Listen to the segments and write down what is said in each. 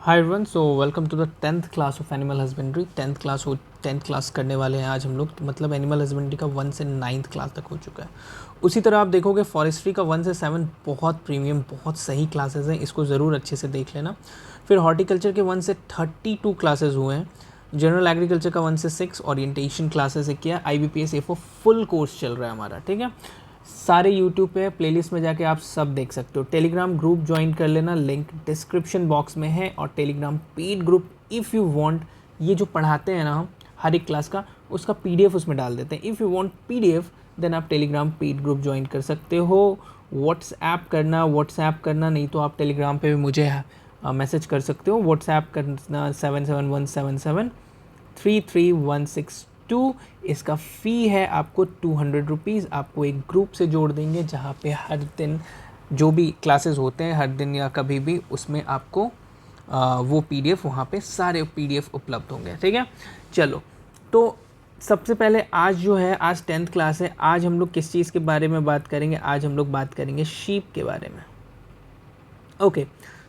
Hi everyone, so welcome to the 10th class of animal husbandry. 10th class करने वाले हैं आज हम लोग। मतलब एनिमल हस्बेंड्री का 1 से 9th क्लास तक हो चुका है। उसी तरह आप देखोगे फॉरेस्ट्री का 1 से 7 बहुत प्रीमियम, बहुत सही क्लासेस हैं, इसको ज़रूर अच्छे से देख लेना। फिर हॉर्टिकल्चर के 1 से 32 क्लासेस हुए हैं। जनरल एग्रीकल्चर का 1 से 6 ओरिएंटेशन क्लासेस है किया। IBPS A4 फुल कोर्स चल रहा है हमारा, ठीक है। सारे यूट्यूब पे प्लेलिस्ट में जाके आप सब देख सकते हो। टेलीग्राम ग्रुप ज्वाइन कर लेना, लिंक डिस्क्रिप्शन बॉक्स में है। और Telegram paid group if you want, ये जो पढ़ाते हैं ना हम हर एक क्लास का, उसका PDF उसमें डाल देते हैं। If you want PDF then आप टेलीग्राम पेड ग्रुप ज्वाइन कर सकते हो। व्हाट्सएप करना नहीं तो आप टेलीग्राम पे भी मुझे मैसेज कर सकते हो। व्हाट्सएप करना 7717733162। इसका फ़ी है आपको 200 रुपीज़। आपको एक ग्रुप से जोड़ देंगे जहाँ पे हर दिन जो भी क्लासेस होते हैं, हर दिन या कभी भी, उसमें आपको वो PDF, वहाँ पे सारे PDF उपलब्ध होंगे, ठीक है। चलो, तो सबसे पहले आज जो है, आज 10th क्लास है। आज हम लोग किस चीज़ के बारे में बात करेंगे? आज हम लोग बात करेंगे शीप के बारे में। ओके,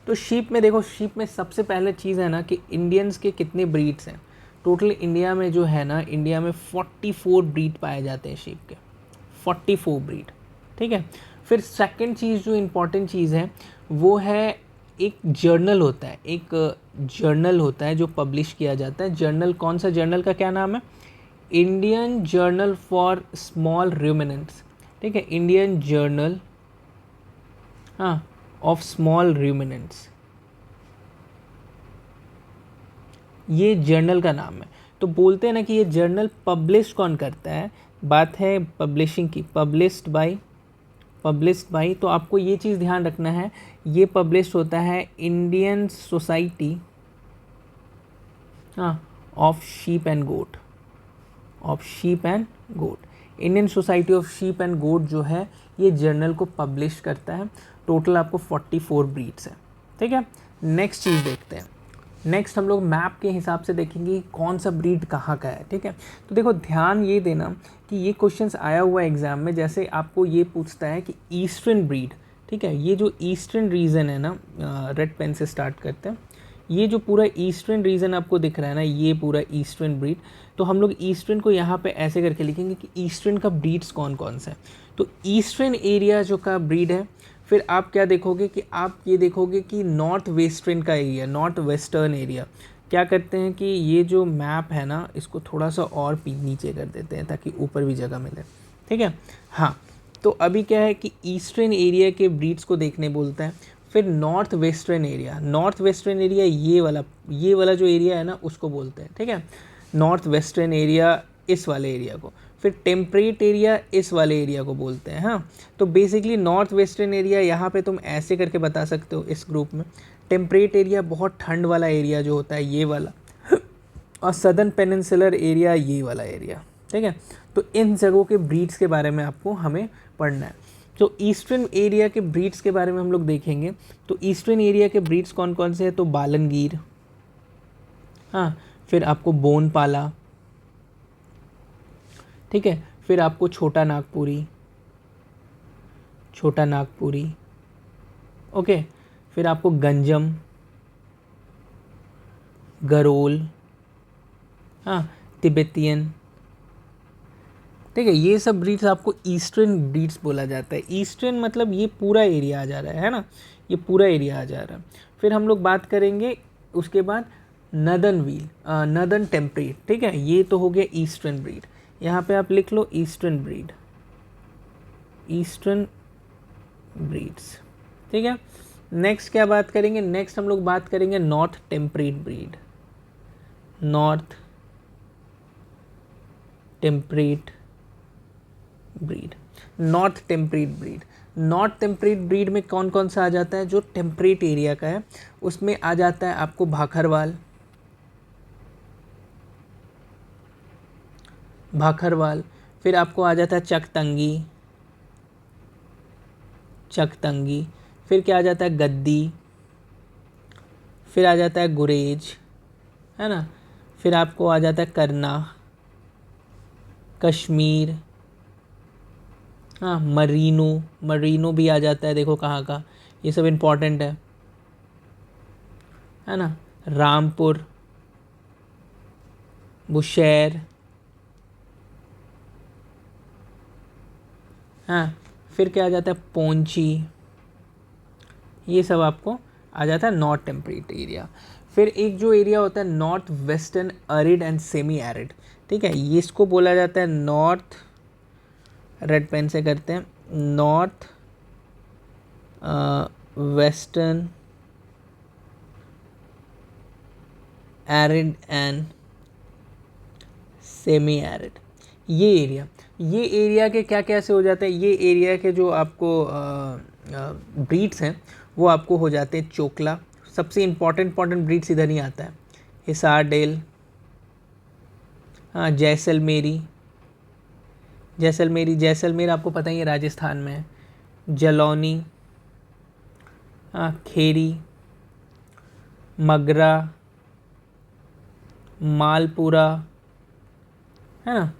तो शीप में देखो, शीप में सबसे पहले चीज़ है ना कि इंडियंस के कितने ब्रीड्स हैं। टोटल इंडिया में जो है ना, इंडिया में 44 ब्रीड पाए जाते हैं शीप के, 44 ब्रीड, ठीक है। फिर सेकंड चीज़ जो इम्पोर्टेंट चीज़ है वो है एक जर्नल होता है, एक जर्नल होता है जो पब्लिश किया जाता है। जर्नल कौन सा? जर्नल का क्या नाम है? Indian journal for small ruminants, ठीक है। इंडियन जर्नल, हाँ, ऑफ स्मॉल रूमिनेंट्स, ये जर्नल का नाम है। तो बोलते हैं ना कि ये जर्नल पब्लिश कौन करता है? बात है पब्लिशिंग की, पब्लिश्ड बाई। तो आपको ये चीज़ ध्यान रखना है, ये पब्लिश होता है इंडियन सोसाइटी, हाँ, of sheep and goat, of sheep and goat. Indian society of sheep and goat जो है, ये जर्नल को पब्लिश करता है। टोटल आपको 44 ब्रीड्स हैं, ठीक है। नेक्स्ट चीज़ देखते हैं। नेक्स्ट हम लोग मैप के हिसाब से देखेंगे कौन सा ब्रीड कहाँ का है, ठीक है। तो देखो, ध्यान ये देना कि ये क्वेश्चंस आया हुआ एग्जाम में, जैसे आपको ये पूछता है कि ईस्टर्न ब्रीड, ठीक है। ये जो ईस्टर्न रीजन है ना, रेड पेन से स्टार्ट करते हैं। ये जो पूरा ईस्टर्न रीजन आपको दिख रहा है ना, ये पूरा ईस्टर्न ब्रीड। तो हम लोग ईस्टर्न को यहाँ पे ऐसे करके लिखेंगे कि ईस्टर्न का ब्रीड्स कौन कौन सा है। तो ईस्टर्न एरिया जो का ब्रीड है। फिर आप क्या देखोगे कि आप ये देखोगे कि नॉर्थ वेस्टर्न का एरिया, नॉर्थ वेस्टर्न एरिया। क्या करते हैं कि ये जो मैप है ना, इसको थोड़ा सा और नीचे कर देते हैं ताकि ऊपर भी जगह मिले, ठीक है। हाँ, तो अभी क्या है कि ईस्टर्न एरिया के ब्रीड्स को देखने बोलता है। फिर north western area, north western area ये वाला जो एरिया है ना, उसको बोलते हैं, ठीक है। नॉर्थ वेस्टर्न एरिया, इस वाले एरिया को। फिर टेम्परेट एरिया, इस वाले एरिया को बोलते हैं। हाँ, तो बेसिकली नॉर्थ वेस्टर्न एरिया यहाँ पे तुम ऐसे करके बता सकते हो इस ग्रुप में। टेम्परेट एरिया बहुत ठंड वाला एरिया जो होता है, ये वाला। और सदर्न पेनिनसुलर एरिया, ये वाला एरिया, ठीक है। तो इन जगहों के ब्रीड्स के बारे में आपको हमें पढ़ना है। तो ईस्टर्न एरिया के ब्रीड्स के बारे में हम लोग देखेंगे। तो ईस्टर्न एरिया के ब्रीड्स कौन कौन से हैं? तो बालनगीर, हाँ, फिर आपको बोनपाला, ठीक है। फिर आपको छोटा नागपुरी, छोटा नागपुरी, ओके। फिर आपको गंजम, गरोल, हाँ, तिब्बतियन, ठीक है। ये सब ब्रीड्स आपको ईस्टर्न ब्रीड्स बोला जाता है। ईस्टर्न मतलब ये पूरा एरिया आ जा रहा है ना, ये पूरा एरिया आ जा रहा है। फिर हम लोग बात करेंगे उसके बाद नदन व्हील, नदन टेम्परेट, ठीक है। ये तो हो गया ईस्टर्न ब्रीड। यहाँ पे आप लिख लो ईस्टर्न ब्रीड, ईस्टर्न ब्रीड्स, ठीक है। नेक्स्ट क्या बात करेंगे? नेक्स्ट हम लोग बात करेंगे north temperate breed, north temperate breed, north temperate breed. North temperate breed में कौन कौन सा आ जाता है? जो टेम्परेट एरिया का है, उसमें आ जाता है आपको भाखरवाल, भाखरवाल। फिर आपको आ जाता है चकतंगी, चकतंगी। फिर क्या आ जाता है? गद्दी। फिर आ जाता है गुरेज, है ना। फिर आपको आ जाता है करना, कश्मीर, हाँ, मरीनो, मरीनो भी आ जाता है, देखो कहाँ का, ये सब इम्पॉर्टेंट है। है ना, रामपुर, बुशैर, हाँ, फिर क्या आ जाता है, पोंची, ये सब आपको आ जाता है नॉर्थ टेम्परेट एरिया। फिर एक जो एरिया होता है north western arid and semi arid, ठीक है, ये इसको बोला जाता है नॉर्थ, रेड पेन से करते हैं, north western arid and semi arid. ये एरिया के क्या कैसे हो जाते हैं, ये एरिया के जो आपको ब्रीड्स हैं वो आपको हो जाते हैं चोकला। सबसे इम्पॉर्टेंट ब्रीड्स इधर ही आता है, हिसार डेल, हाँ, जैसलमेर आपको पता ही है राजस्थान में है, जलौनी, हाँ, खेरी, मगरा, मालपुरा, है ना,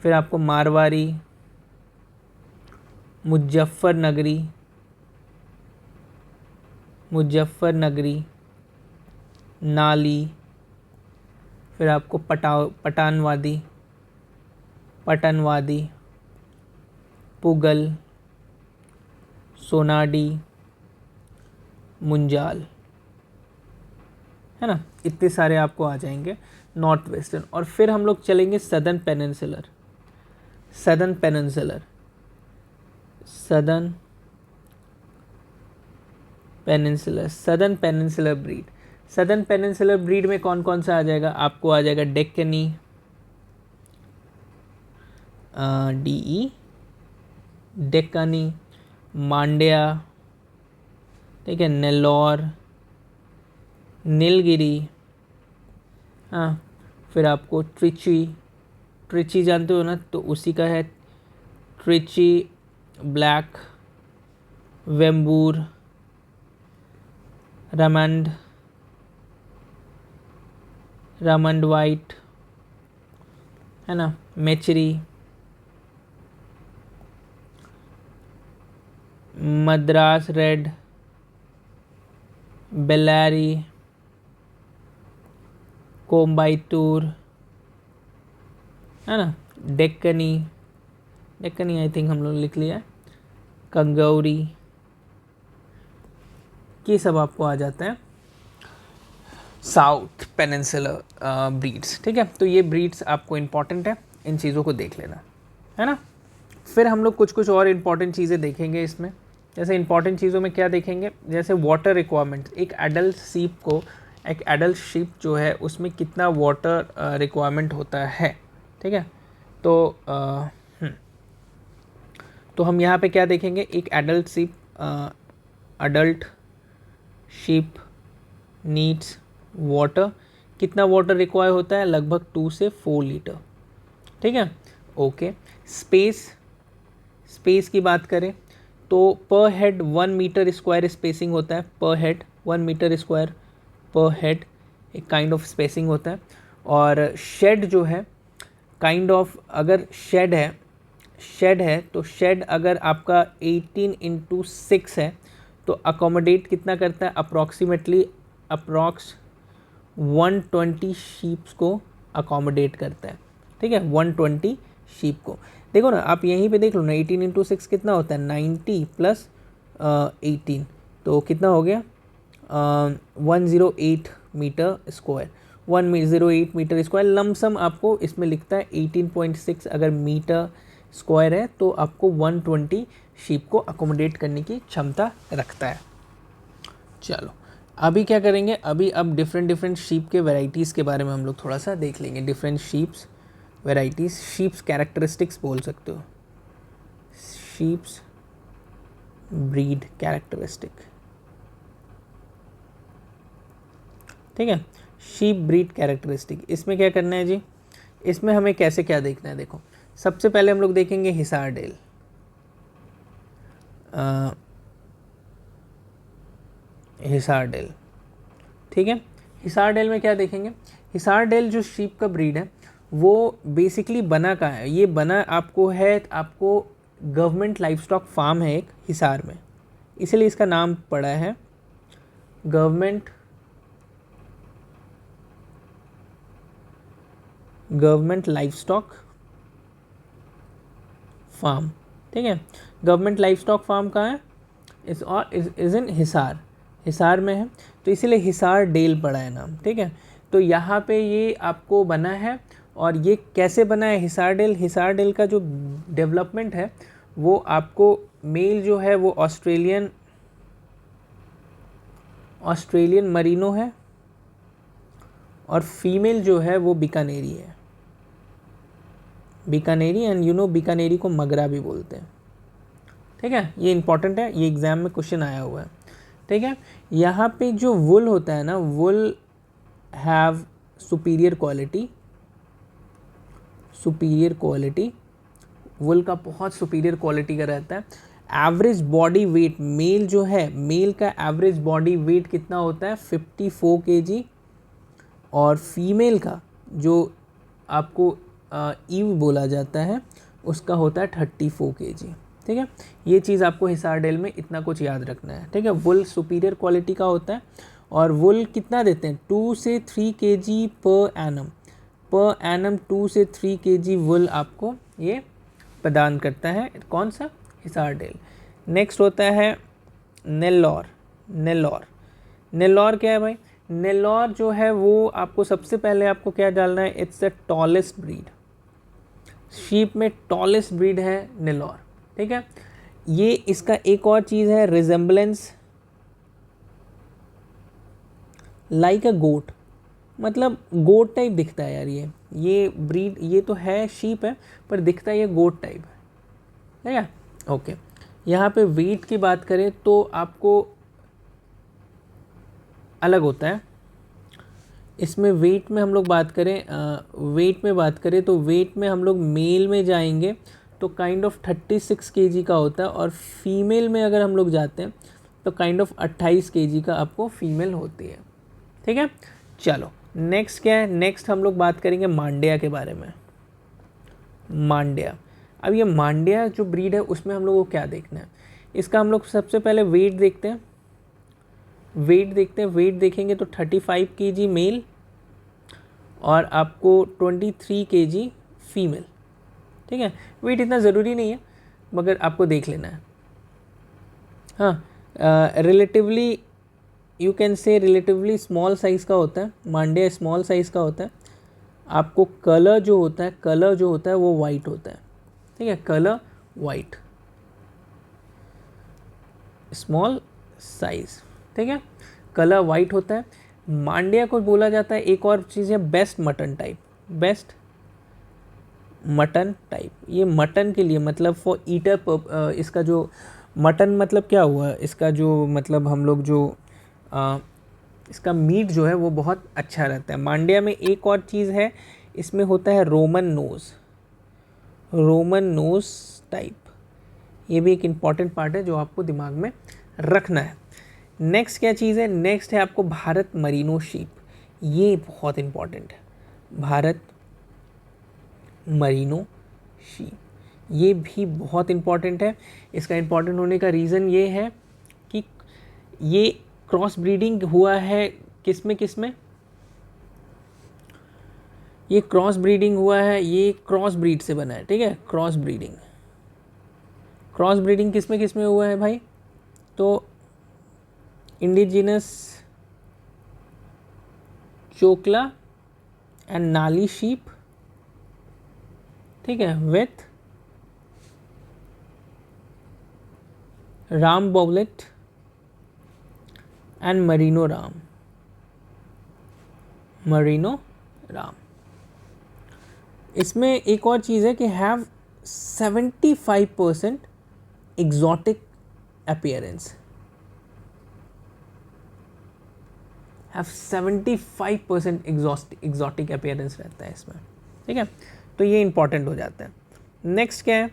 फिर आपको मारवाड़ी, मुजफ्फरनगरी, नाली, फिर आपको पटनवादी, पुगल, सोनाडी, मुंजाल, है ना, इतने सारे आपको आ जाएंगे नॉर्थ वेस्टर्न। और फिर हम लोग चलेंगे southern peninsular breed. Southern peninsular breed में कौन कौन सा आ जाएगा, आपको आ जाएगा डेक्कनी, डेक्कनी, मांड्या, ठीक है, नेल्लौर, नीलगिरी, हाँ, फिर आपको ट्रिची जानते हो ना, तो उसी का है ट्रिची ब्लैक, वेम्बूर, रमंड वाइट, है ना, मेचरी, मद्रास रेड, बेलारी, कोम्बाइटूर, है ना, डेक्कनी आई थिंक हम लोग लिख लिया है, कंगौरी, ये सब आपको आ जाता है साउथ पेनिनसुलर ब्रीड्स, ठीक है। तो ये ब्रीड्स आपको इम्पॉर्टेंट है, इन चीज़ों को देख लेना, है ना। फिर हम लोग कुछ और इम्पॉर्टेंट चीज़ें देखेंगे इसमें। जैसे इम्पॉर्टेंट चीज़ों में क्या देखेंगे, जैसे वाटर रिक्वायरमेंट, एक एडल्ट शीप जो है उसमें कितना वाटर रिक्वायरमेंट होता है, ठीक है। तो तो हम यहाँ पे क्या देखेंगे, एक एडल्ट शीप नीड्स वाटर, कितना वाटर रिक्वायर होता है, लगभग 2 से 4 लीटर, ठीक है। ओके, स्पेस की बात करें तो पर हेड 1 मीटर स्क्वायर स्पेसिंग होता है, पर हेड 1 मीटर स्क्वायर पर हेड एक काइंड ऑफ स्पेसिंग होता है। और शेड जो है काइंड ऑफ, अगर शेड है तो शेड अगर आपका 18x6 है तो अकोमोडेट कितना करता है, अप्रॉक्स 120 शीप्स को अकोमोडेट करता है, ठीक है, 120 शीप को। देखो ना, आप यहीं पे देख लो ना, 18x6 कितना होता है, 90 प्लस 18, तो कितना हो गया, 108 meter square, 108 meter square lump sum आपको इसमें लिखता है। 18.6 अगर मीटर स्क्वायर है तो आपको 120 शीप को अकोमोडेट करने की क्षमता रखता है। चलो अभी क्या करेंगे, अब डिफरेंट शीप के वैरायटीज़ के बारे में हम लोग थोड़ा सा देख लेंगे। Different sheeps varieties, sheeps characteristics बोल सकते हो, शीप्स ब्रीड कैरेक्टरिस्टिक, ठीक है, शीप ब्रीड कैरेक्टरिस्टिक। इसमें क्या करना है जी, इसमें हमें कैसे क्या देखना है, देखो सबसे पहले हम लोग देखेंगे हिसार डेल, ठीक है। हिसार डेल में क्या देखेंगे, हिसार डेल जो शीप का ब्रीड है वो बेसिकली बना कहाँ है, ये बना आपको गवर्नमेंट लाइफ स्टॉक फार्म है एक हिसार में, इसलिए इसका नाम पड़ा है government government life stock farm, ठीक है। गवर्नमेंट लाइफ स्टॉक फार्म कहाँ है, इज इन हिसार, हिसार में है, तो इसीलिए हिसार डेल पड़ा है नाम, ठीक है। तो यहाँ पे ये आपको बना है, और ये कैसे बना है हिसार डेल, हिसार डेल का जो डेवलपमेंट है वो आपको मेल जो है वो ऑस्ट्रेलियन मरीनो है, और फीमेल जो है वो बीकानेरी है, बीकानेरी, एंड यू नो बीकानेरी को मगरा भी बोलते हैं, ठीक है। ये इंपॉर्टेंट है, ये एग्जाम में क्वेश्चन आया हुआ है, ठीक है। यहाँ पे जो वुल होता है ना, wool have superior quality, superior quality, wool का बहुत सुपीरियर क्वालिटी का रहता है। एवरेज बॉडी वेट, मेल जो है, मेल का एवरेज बॉडी वेट कितना होता है 54 kg, और फीमेल का जो आपको ईव बोला जाता है उसका होता है 34 kg, ठीक है। ये चीज़ आपको हिसार डेल में इतना कुछ याद रखना है, ठीक है। वुल सुपीरियर क्वालिटी का होता है, और वुल कितना देते हैं 2 से 3 kg पर एनम 2 से 3 kg वुल आपको ये प्रदान करता है, कौन सा, हिसार डेल। नेक्स्ट होता है नेल्लौर, नेल्लौर, नेल्लौर क्या है भाई, नेल्लौर जो है वो आपको सबसे पहले आपको क्या डालना है, it's the tallest breed, sheep में टॉलेस्ट ब्रीड है नेल्लौर, ठीक है। ये इसका एक और चीज़ है रिजेम्बलेंस लाइक अ गोट, मतलब गोट टाइप दिखता है यार, ये ब्रीड, ये तो है शीप है पर दिखता है ये गोट टाइप है, ठीक है। ओके, यहाँ पे वेट की बात करें तो आपको अलग होता है, इसमें वेट में हम लोग बात करें, वेट में बात करें तो वेट में हम लोग मेल में जाएंगे तो काइंड ऑफ 36 kg का होता है, और फीमेल में अगर हम लोग जाते हैं तो काइंड ऑफ 28 kg का आपको फीमेल होती है, ठीक है। चलो नेक्स्ट क्या है, नेक्स्ट हम लोग बात करेंगे मांड्या के बारे में। मांड्या, अब ये मांड्या जो ब्रीड है उसमें हम लोग को क्या देखना है, इसका हम लोग सबसे पहले वेट देखते हैं, वेट देखते हैं, वेट देखेंगे तो 35 kg मेल और आपको 23 kg फीमेल, ठीक है। वेट इतना ज़रूरी नहीं है मगर आपको देख लेना है। हाँ, relatively you can say relatively small size का होता है, मांड्या स्मॉल साइज़ का होता है। आपको कलर जो होता है, कलर जो होता है वो वाइट होता है, ठीक है, कलर वाइट, स्मॉल साइज़, ठीक है, कलर वाइट होता है। मांड्या को बोला जाता है, एक और चीज़ है best mutton type, best mutton type, ये मटन के लिए मतलब फॉर ईटर, इसका जो मटन मतलब क्या हुआ, इसका जो मतलब हम लोग जो इसका मीट जो है वो बहुत अच्छा रहता है। मांड्या में एक और चीज़ है, इसमें होता है Roman nose, Roman nose type, ये भी एक इम्पॉर्टेंट पार्ट है जो आपको दिमाग में रखना है। नेक्स्ट क्या चीज़ है, नेक्स्ट है आपको भारत मरीनो शीप, ये बहुत इम्पॉर्टेंट है, भारत मरीनो शीप, ये भी बहुत इम्पॉर्टेंट है। इसका इम्पॉर्टेंट होने का रीज़न ये है कि ये क्रॉस ब्रीडिंग हुआ है किस में, ये क्रॉस ब्रीडिंग हुआ है, ये क्रॉस ब्रीड से बना है, ठीक है, क्रॉस ब्रीडिंग, क्रॉस ब्रीडिंग किस में हुआ है भाई, तो indigenous Chokla and Nali sheep, ठीक है, with Rambouillet and merino ram, merino ram. इसमें एक और चीज़ है कि have 75% exotic appearance, have 75% exotic appearance रहता है इसमें, ठीक है, तो ये इंपॉर्टेंट हो जाता है। नेक्स्ट क्या है,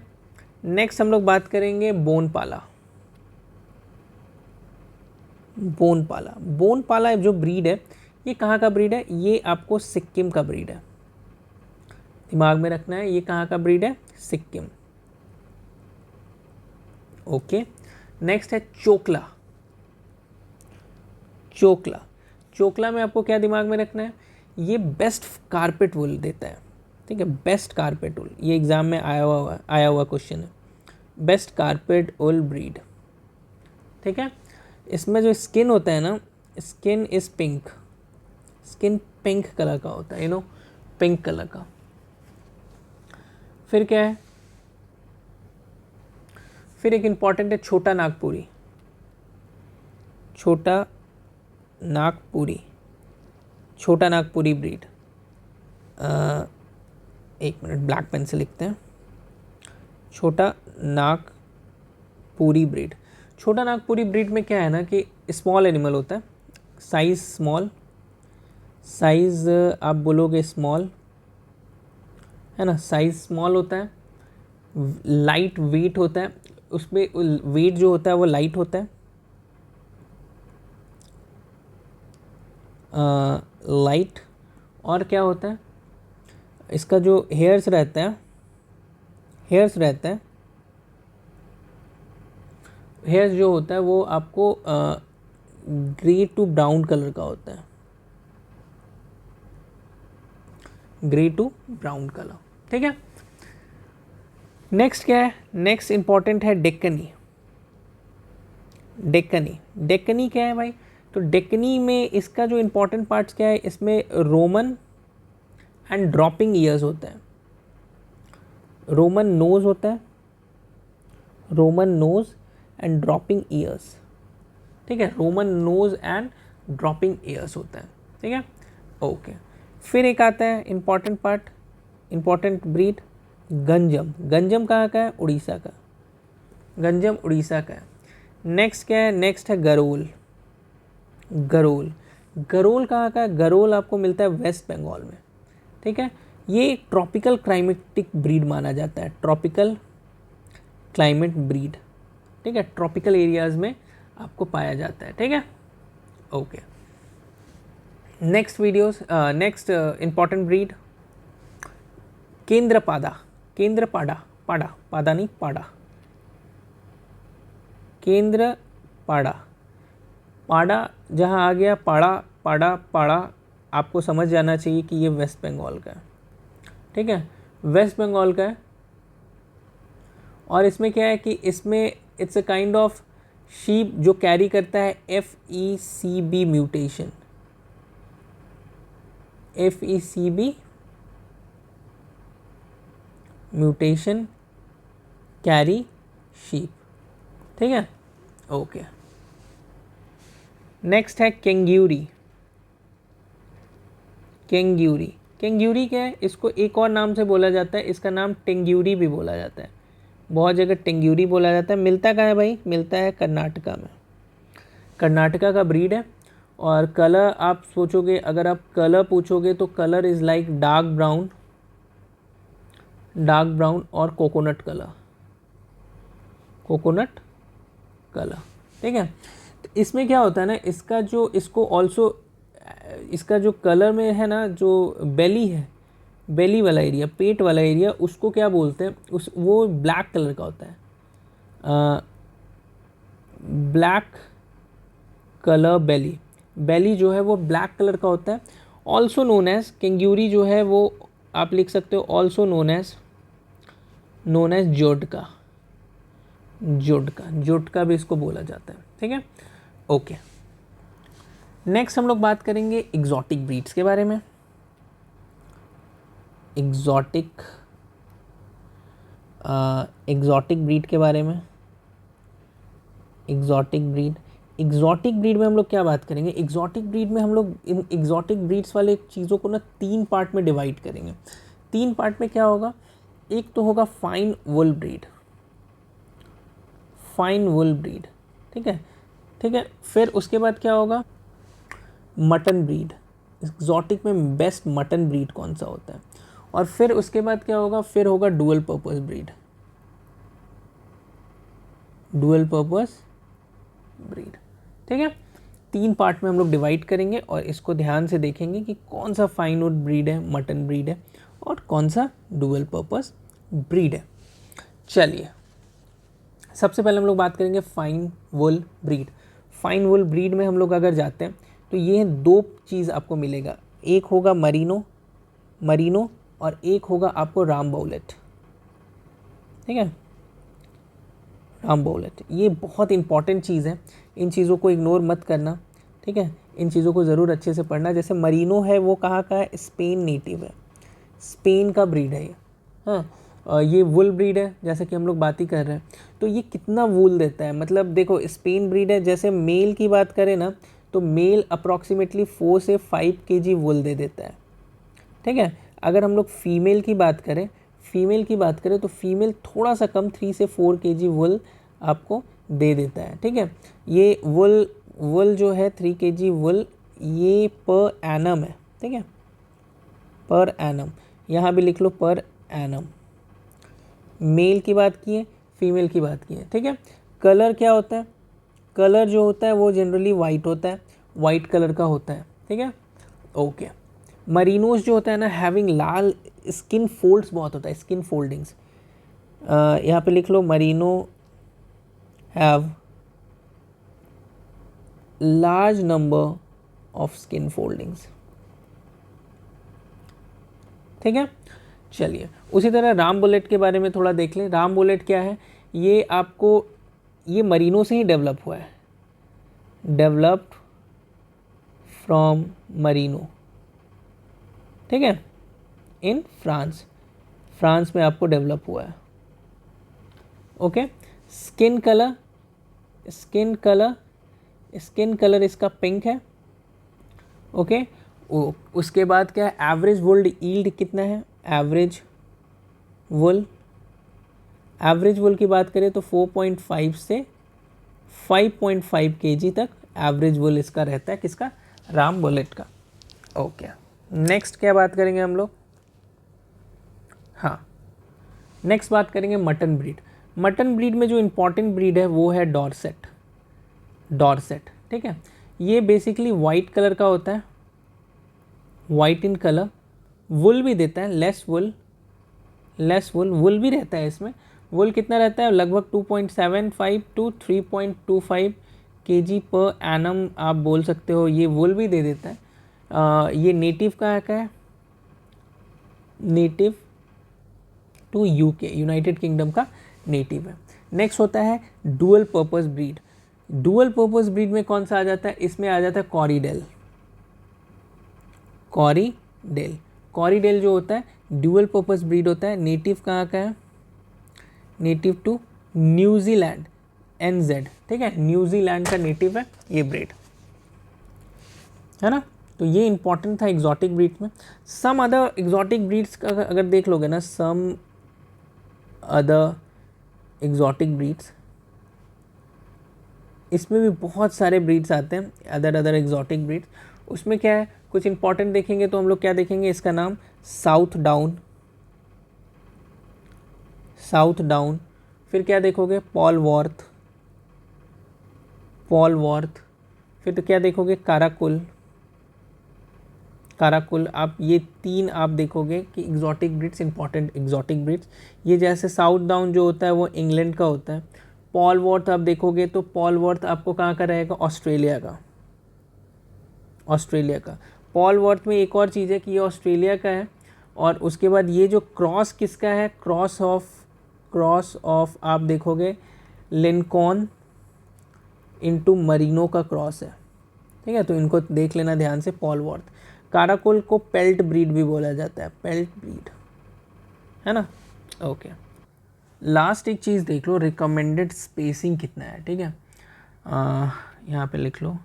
नेक्स्ट हम लोग बात करेंगे बोनपाला, बोनपाला, बोनपाला जो ब्रीड है ये कहाँ का ब्रीड है, ये आपको सिक्किम का ब्रीड है, दिमाग में रखना है, ये कहाँ का ब्रीड है, सिक्किम। ओके, नेक्स्ट है चोकला, चोकला, चोकला में आपको क्या दिमाग में रखना है, ये बेस्ट कारपेट वुल देता है, ठीक है, बेस्ट कारपेट वुल, ये एग्ज़ाम में आया हुआ क्वेश्चन है, बेस्ट कारपेट वुल ब्रीड। ठीक है, इसमें जो स्किन होता है ना, skin is pink, skin pink colour का होता है, यू नो, पिंक कलर का। फिर क्या है, फिर एक इम्पॉर्टेंट है छोटा नागपुरी, छोटा नागपुरी, छोटा नागपुरी ब्रीड। एक मिनट, ब्लैक पेन से लिखते हैं, छोटा नागपुरी ब्रीड। छोटा नागपुरी ब्रीड में क्या है ना कि स्मॉल एनिमल होता है, साइज़ स्मॉल, साइज़ आप बोलोगे स्मॉल, है ना, साइज़ स्मॉल होता है, लाइट वेट होता है, उसमें वेट जो होता है वो लाइट होता है, लाइट। और क्या होता है, इसका जो हेयर्स रहता है, हेयर्स रहता है, हेयर्स जो होता है वो आपको ग्रे टू ब्राउन कलर का होता है, ग्रे टू ब्राउन कलर। ठीक है, नेक्स्ट क्या है, नेक्स्ट इंपॉर्टेंट है डेक्कनी। डेक्कनी, डेक्कनी क्या है भाई, तो डेक्कनी में इसका जो इंपॉर्टेंट पार्ट्स क्या है, इसमें रोमन एंड ड्रॉपिंग ईयर्स होता है, रोमन नोज होता है, Roman nose and dropping ears. ठीक है, Roman nose and dropping ears होता है। ठीक है, ओके। फिर एक आता है important part, important breed, Ganjam. Ganjam कहाँ का है, उड़ीसा का, गंजम उड़ीसा का है। नेक्स्ट क्या है, नेक्स्ट है गरोल। गरोल, गरोल कहाँ का है, गरोल आपको मिलता है वेस्ट बंगाल में। ठीक है, ये ट्रॉपिकल क्लाइमेटिक ब्रीड माना जाता है, ट्रॉपिकल क्लाइमेट ब्रीड। ठीक है, ट्रॉपिकल एरियाज में आपको पाया जाता है। ठीक है, okay. Next videos, next important breed Kendrapara, Kendrapara, पाड़ा, पादा नहीं पाड़ा, केंद्रपाड़ा। पाड़ा जहाँ आ गया, पाड़ा पाड़ा पाड़ा, आपको समझ जाना चाहिए कि ये वेस्ट बंगाल का है। ठीक है, वेस्ट बंगाल का है। और इसमें क्या है कि इसमें it's a kind of sheep जो कैरी करता है FECB mutation, FECB mutation carry sheep. ठीक है, ओके। नेक्स्ट है केंग्यूरी। केंग्यूरी, केंग्यूरी क्या है, इसको एक और नाम से बोला जाता है, इसका नाम टेंग्यूरी भी बोला जाता है, बहुत जगह टेंग्यूरी बोला जाता है। मिलता कहाँ है भाई, मिलता है कर्नाटका में, कर्नाटका का ब्रीड है। और कलर आप सोचोगे, अगर आप कलर पूछोगे तो colour is like dark brown, dark brown और कोकोनट कलर, कोकोनट कलर। ठीक है, तो इसमें क्या होता है ना, इसका जो, इसको ऑल्सो, इसका जो कलर में है ना, जो बेली है, बेली वाला एरिया, पेट वाला एरिया, उसको क्या बोलते हैं, उस वो ब्लैक कलर का होता है, ब्लैक कलर बेली, बेली जो है वो ब्लैक कलर का होता है। ऑल्सो नोन एज केंग्यूरी जो है वो आप लिख सकते हो, ऑल्सो नोन एज जोडका, जोडका, जोडका भी इसको बोला जाता है। ठीक है, ओके। नेक्स्ट हम लोग बात करेंगे एग्जॉटिक ब्रीड्स के बारे में। एग्जॉटिक ब्रीड के बारे में, एग्जॉटिक ब्रीड, एग्जॉटिक ब्रीड में हम लोग क्या बात करेंगे, एग्जॉटिक ब्रीड में हम लोग इन एग्जॉटिक ब्रीड्स वाले चीज़ों को ना 3 पार्ट में डिवाइड करेंगे। 3 पार्ट में क्या होगा, एक तो होगा फाइन वुल ब्रीड, फाइन वुल ब्रीड। ठीक है, ठीक है। फिर उसके बाद क्या होगा, मटन ब्रीड, एग्जॉटिक में बेस्ट मटन ब्रीड कौन सा होता है। और फिर उसके बाद क्या होगा, फिर होगा dual purpose breed, dual purpose breed. ठीक है, 3 पार्ट में हम लोग डिवाइड करेंगे और इसको ध्यान से देखेंगे कि कौन सा फाइन वुड ब्रीड है, मटन ब्रीड है, और कौन सा डुअल पर्पस ब्रीड है। चलिए, सबसे पहले हम लोग बात करेंगे फाइन वुल ब्रीड। फाइन वुल ब्रीड में हम लोग अगर जाते हैं तो ये 2 चीज़ आपको मिलेगा, एक होगा मरीनो, मरीनो और एक होगा आपको रामबोलेट, ठीक है, रामबोलेट। ये बहुत इंपॉर्टेंट चीज़ है, इन चीज़ों को इग्नोर मत करना, ठीक है, इन चीज़ों को ज़रूर अच्छे से पढ़ना। जैसे मरीनो है वो कहाँ का है, स्पेन नेटिव है, स्पेन का ब्रीड है ये, हाँ। ये वुल ब्रीड है, जैसे कि हम लोग बात ही कर रहे हैं। तो ये कितना वूल देता है, मतलब देखो स्पेन ब्रीड है, जैसे मेल की बात करें ना तो मेल अप्रॉक्सीमेटली 4 से 5 kg वुल दे देता है, ठीक है। अगर हम लोग फीमेल की बात करें, तो फीमेल थोड़ा सा कम 3 से 4 kg वुल आपको दे देता है, ठीक है। ये वुल जो है 3 kg वुल ये पर एनम है, ठीक है, पर एनम, यहाँ भी लिख लो पर एनम। मेल की बात की है, फीमेल की बात की है, ठीक है। कलर क्या होता है, कलर जो होता है वो जनरली वाइट होता है, वाइट कलर का होता है, ठीक है, ओके। मरीनोस जो होता है ना, हैविंग लाल स्किन फोल्ड्स बहुत होता है, स्किन फोल्डिंग्स, यहाँ पे लिख लो merino have large number of skin foldings, ठीक है। चलिए उसी तरह राम बुलेट के बारे में थोड़ा देख लें। राम बुलेट क्या है, ये आपको, ये मरीनो से ही डेवलप हुआ है, डेवलप्ड फ्रॉम मरीनो, ठीक है, इन फ्रांस, फ्रांस में आपको डेवलप हुआ है, okay. Skin colour, skin colour, skin colour इसका पिंक है, ओके। उसके बाद क्या है, एवरेज वुल यील्ड कितना है, एवरेज वुल, एवरेज वुल की बात करें तो 4.5 से 5.5 kg तक एवरेज वुल इसका रहता है, किसका, राम बुलेट का, ओके। नेक्स्ट क्या बात करेंगे हम लोग, हाँ नेक्स्ट बात करेंगे मटन ब्रीड। मटन ब्रीड में जो इम्पॉर्टेंट ब्रीड है वो है डॉर्सेट, डॉर्सेट, ठीक है। ये बेसिकली वाइट कलर का होता है, वाइट इन कलर, वुल भी देता है, लेस वुल, वुल भी रहता है इसमें। वुल कितना रहता है, लगभग 2.75 टू 3.25 kg पर एनम आप बोल सकते हो, ये वुल भी दे देता है। ये नेटिव कहाँ का है, native to UK, United Kingdom का नेटिव है। नेक्स्ट होता है dual purpose breed. Dual purpose breed में कौन सा आ जाता है, इसमें आ जाता है कॉरीडेल, कॉरीडेल, कॉरीडेल जो होता है ड्यूअल पर्पस ब्रीड होता है। नेटिव कहाँ का है, नेटिव टू न्यूजीलैंड, NZ, ठीक है, न्यूजीलैंड का नेटिव है ये ब्रीड, है ना। तो ये इंपॉर्टेंट था एग्जॉटिक ब्रीड्स में। सम अदर एग्जॉटिक ब्रीड्स का अगर देख लोगे ना, सम अदर एग्जॉटिक ब्रीड्स, इसमें भी बहुत सारे ब्रीड्स आते हैं, अदर एग्जॉटिक ब्रीड्स। उसमें क्या है, कुछ इंपॉर्टेंट देखेंगे तो हम लोग क्या देखेंगे, इसका नाम साउथ डाउन, साउथ डाउन। फिर क्या देखोगे, पॉलवॉर्थ, पॉलवॉर्थ। फिर तो क्या देखोगे, काराकुल, काराकुल। आप ये 3 आप देखोगे कि exotic breeds, important exotic breeds. ये जैसे साउथ डाउन जो होता है वो इंग्लैंड का होता है। पॉलवॉर्थ आप देखोगे तो पॉलवॉर्थ आपको कहाँ का रहेगा, ऑस्ट्रेलिया का, ऑस्ट्रेलिया का। पॉलवॉर्थ में एक और चीज़ है कि ये ऑस्ट्रेलिया का है। और उसके बाद ये जो क्रॉस किसका है, क्रॉस ऑफ आप देखोगे लिंकॉन इनटू मरीनो का क्रॉस है, ठीक है। तो इनको देख लेना ध्यान से, पॉलवॉर्थ। काराकुल को पेल्ट ब्रीड भी बोला जाता है, पेल्ट ब्रीड, है ना, ओके। लास्ट एक चीज़ देख लो, रिकमेंडेड स्पेसिंग कितना है, ठीक है। यहाँ पे लिख लो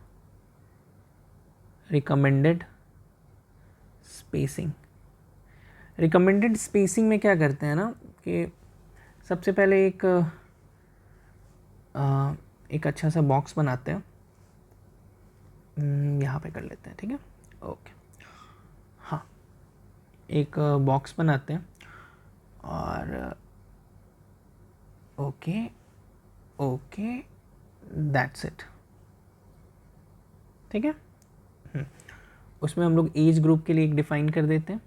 रिकमेंडेड स्पेसिंग। रिकमेंडेड स्पेसिंग में क्या करते हैं ना कि सबसे पहले एक अच्छा सा बॉक्स बनाते हैं, यहाँ पे कर लेते हैं, ठीक है, ओके। हाँ, एक बॉक्स बनाते हैं और ओके, ओके, दैट्स इट, ठीक है। उसमें हम लोग एज ग्रुप के लिए एक डिफ़ाइन कर देते हैं,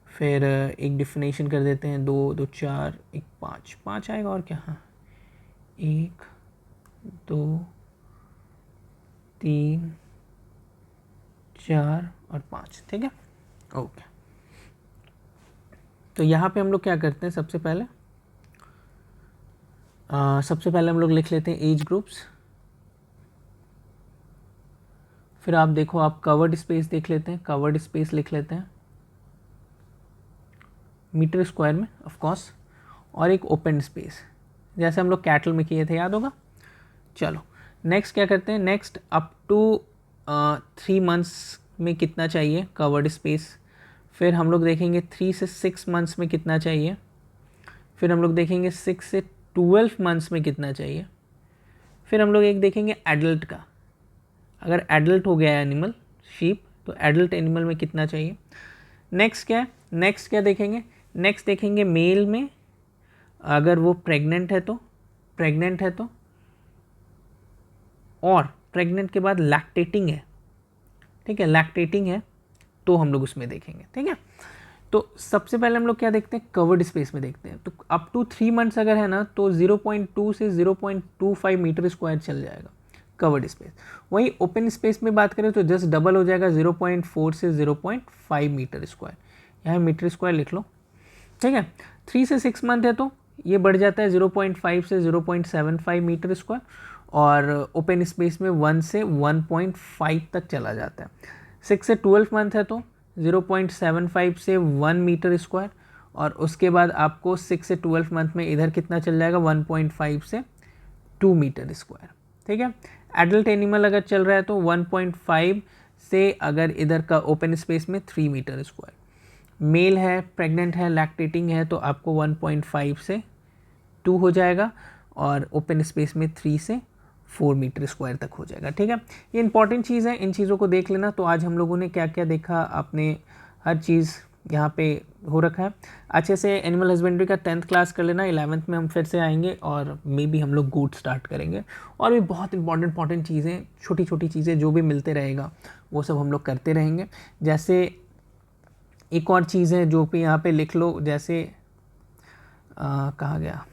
फिर एक डिफिनेशन कर देते हैं, 2 2 4 1 5 5 आएगा और क्या, हाँ 1 2 3 4 और 5, ठीक है, ओके। तो यहाँ पे हम लोग क्या करते हैं, सबसे पहले हम लोग लिख लेते हैं एज ग्रुप्स। फिर आप देखो, आप कवर्ड स्पेस देख लेते हैं, कवर्ड स्पेस लिख लेते हैं मीटर स्क्वायर में ऑफ कोर्स, और एक ओपन स्पेस जैसे हम लोग कैटल में किए थे, याद होगा। चलो नेक्स्ट क्या करते हैं, नेक्स्ट अप टू 3 मंथ्स में कितना चाहिए कवर्ड स्पेस। फिर हम लोग देखेंगे 3 से 6 मंथ्स में कितना चाहिए। फिर हम लोग देखेंगे 6 से 12 मंथ्स में कितना चाहिए। फिर हम लोग एक देखेंगे एडल्ट का, अगर एडल्ट हो गया है एनिमल शीप तो एडल्ट एनिमल में कितना चाहिए। नेक्स्ट क्या है, नेक्स्ट क्या देखेंगे, नेक्स्ट देखेंगे मेल में अगर वो प्रेग्नेंट है तो, और प्रेग्नेंट के बाद लैक्टेटिंग है, ठीक है, लैक्टेटिंग है तो हम लोग उसमें देखेंगे, ठीक है। तो सबसे पहले हम लोग क्या देखते हैं, कवर्ड स्पेस में देखते हैं। तो अप टू 3 मंथ्स अगर है ना तो 0.2 से 0.25 मीटर स्क्वायर चल जाएगा कवर्ड स्पेस। वहीं ओपन स्पेस में बात करें तो जस्ट डबल हो जाएगा, 0.4 से 0.5 मीटर स्क्वायर। यहाँ मीटर स्क्वायर लिख लो, ठीक है। 3 से 6 मंथ है तो ये बढ़ जाता है 0.5 से 0.75 मीटर स्क्वायर, और ओपन स्पेस में 1 से 1.5 तक चला जाता है। 6 से 12 मंथ है तो 0.75 से 1 मीटर स्क्वायर, और उसके बाद आपको 6 से 12 मंथ में इधर कितना चल जाएगा, 1.5 से 2 मीटर स्क्वायर, ठीक है। एडल्ट एनिमल अगर चल रहा है तो 1.5 से अगर इधर का ओपन स्पेस में 3 मीटर स्क्वायर। मेल है, प्रेग्नेंट है, लैक्टेटिंग है तो आपको 1.5 से 2 हो जाएगा, और ओपन स्पेस में 3 से 4 मीटर स्क्वायर तक हो जाएगा, ठीक है। ये इंपॉर्टेंट चीज़ है, इन चीज़ों को देख लेना। तो आज हम लोगों ने क्या क्या देखा, आपने हर चीज़ यहाँ पे हो रखा है। अच्छे से एनिमल हस्बेंड्री का 10th क्लास कर लेना, 11th में हम फिर से आएंगे और मे बी हम लोग गोट स्टार्ट करेंगे। और भी बहुत इंपॉर्टेंट चीज़ें, छोटी छोटी चीज़ें जो भी मिलते रहेगा वो सब हम लोग करते रहेंगे। जैसे एक और चीज़ है जो भी यहाँ पे लिख लो, जैसे कहाँ गया,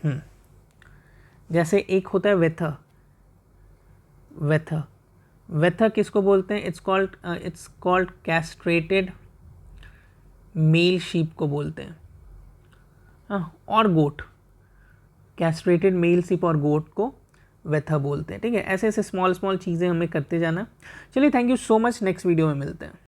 जैसे एक होता है वेथर किसको बोलते हैं, it's called castrated mail sheep को बोलते हैं, और गोट, कैस्ट्रेटेड मेल शीप और गोट को वेथर बोलते हैं, ठीक है। ऐसे ऐसे स्मॉल चीज़ें हमें करते जाना। चलिए, thank you so much, next video में मिलते हैं।